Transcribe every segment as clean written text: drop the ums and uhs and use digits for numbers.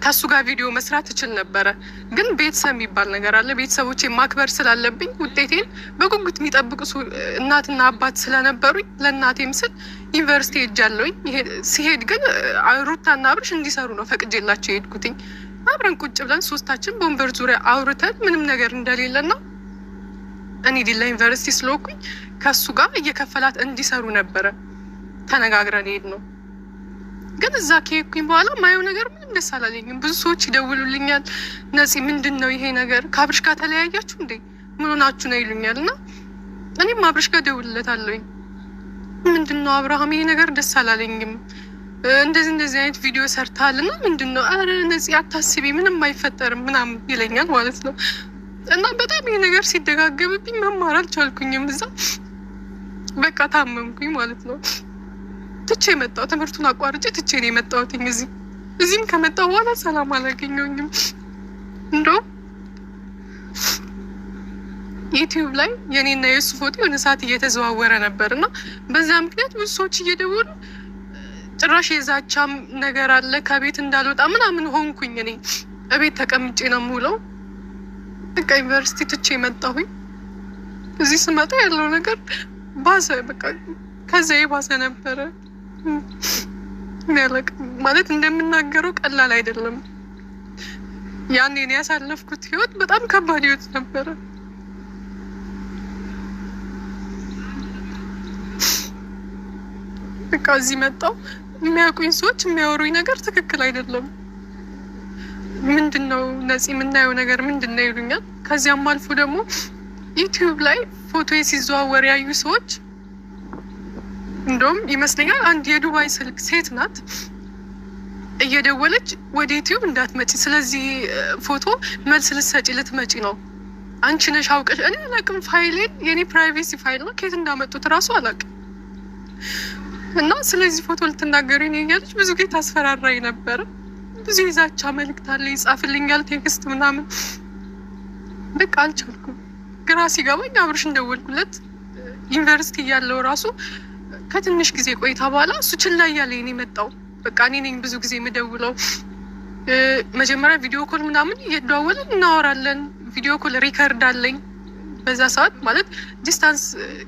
ከሱ ጋር ቪዲዮ መስራት እችል ነበረ። ግን ቤተሰብ የሚባል ነገር አለ። ቤተሰቦቼ ማክበር ስላለብኝ ውጤቴን በጉጉት የሚጠብቁ እናትና አባት ስለነበሩኝ ለእናቴም ስል ዩኒቨርሲቲ ሄጃለሁኝ። ሲሄድ ግን ሩታና አብርሽ እንዲሰሩ ነው ፈቅጄላቸው የሄድኩትኝ። አብረን ቁጭ ብለን ሶስታችን በወንበር ዙሪያ አውርተን ምንም ነገር እንደሌለና እኔ ዲላ ዩኒቨርሲቲ ስለሆንኩኝ ከሱ ጋር እየከፈላት እንዲሰሩ ነበረ ተነጋግረን ሄድ ነው። ግን እዛ ከሄድኩኝ በኋላ ማየው ነገር ምንም ደስ አላለኝም። ብዙ ሰዎች ይደውሉልኛል፣ ነፂ ምንድን ነው ይሄ ነገር? ከአብርሽ ጋር ተለያያችሁ እንዴ? ምን ሆናችሁ ነው ይሉኛል። እና እኔም አብርሽ ጋር ደውልለታለሁኝ። ምንድን ነው አብርሃም ይሄ ነገር ደስ አላለኝም፣ እንደዚህ አይነት ቪዲዮ ሰርተሃል እና ምንድን ነው? አረ ነፂ አታስቢ፣ ምንም አይፈጠርም ምናምን ይለኛል ማለት ነው። እና በጣም ይሄ ነገር ሲደጋገብብኝ መማር አልቻልኩኝም። እዛ በቃ ታመምኩኝ ማለት ነው። ትቼ የመጣው ትምህርቱን አቋርጬ ትቼ ነው የመጣሁት። እዚህም ከመጣሁ በኋላ ሰላም አላገኘሁኝም። እንደውም ዩቲዩብ ላይ የኔና የእሱ ፎቶ የሆነ ሰዓት እየተዘዋወረ ነበር እና በዛ ምክንያት ብዙ ሰዎች እየደወሉ ጭራሽ የዛቻም ነገር አለ ከቤት እንዳልወጣ ምናምን ሆንኩኝ። እኔ እቤት ተቀምጬ ነው የምውለው። በቃ ዩኒቨርሲቲ ትቼ የመጣሁኝ። እዚህ ስመጣ ያለው ነገር ባሰ። በቃ ከዛ የባሰ ነበረ። ማለት እንደምናገረው ቀላል አይደለም። ያኔ እኔ ያሳለፍኩት ህይወት በጣም ከባድ ህይወት ነበረ። በቃ እዚህ መጣሁ። የሚያውቁኝ ሰዎች የሚያወሩኝ ነገር ትክክል አይደለም። ምንድን ነው ነፂ የምናየው ነገር ምንድን ነው ይሉኛል። ከዚያም አልፎ ደግሞ ዩቲዩብ ላይ ፎቶ ሲዘዋወር ያዩ ሰዎች እንደውም ይመስለኛል አንድ የዱባይ ስልክ ሴት ናት እየደወለች ወደ ዩቲዩብ እንዳትመጪ፣ ስለዚህ ፎቶ መልስ ልትሰጪ ልትመጪ ነው፣ አንቺ ነሽ አውቀሽ። እኔ አላውቅም፣ ፋይሌን የኔ ፕራይቬሲ ፋይል ነው፣ ከየት እንዳመጡት እራሱ አላውቅም። እና ስለዚህ ፎቶ ልትናገሪ ነው እያለች ብዙ ጊዜ ታስፈራራኝ ነበረ። ብዙ የዛቻ መልእክት አለ፣ ይጻፍልኛል ቴክስት ምናምን። በቃ አልቻልኩም። ግራ ሲገባኝ አብርሽ እንደወልኩለት ዩኒቨርሲቲ እያለው ራሱ ከትንሽ ጊዜ ቆይታ በኋላ እሱ ችላ እያለኝ ነው የመጣው። በቃ እኔ ነኝ ብዙ ጊዜ የምደውለው። መጀመሪያ ቪዲዮ ኮል ምናምን እየደዋወልን እናወራለን። ቪዲዮ ኮል ሪከርድ አለኝ። በዛ ሰዓት ማለት ዲስታንስ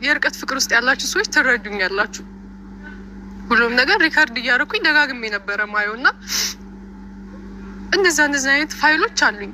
የርቀት ፍቅር ውስጥ ያላችሁ ሰዎች ትረዱኛላችሁ። ሁሉም ነገር ሪከርድ እያደረኩኝ ደጋግሜ ነበረ ማየው እና እንደዛ አይነት ፋይሎች አሉኝ።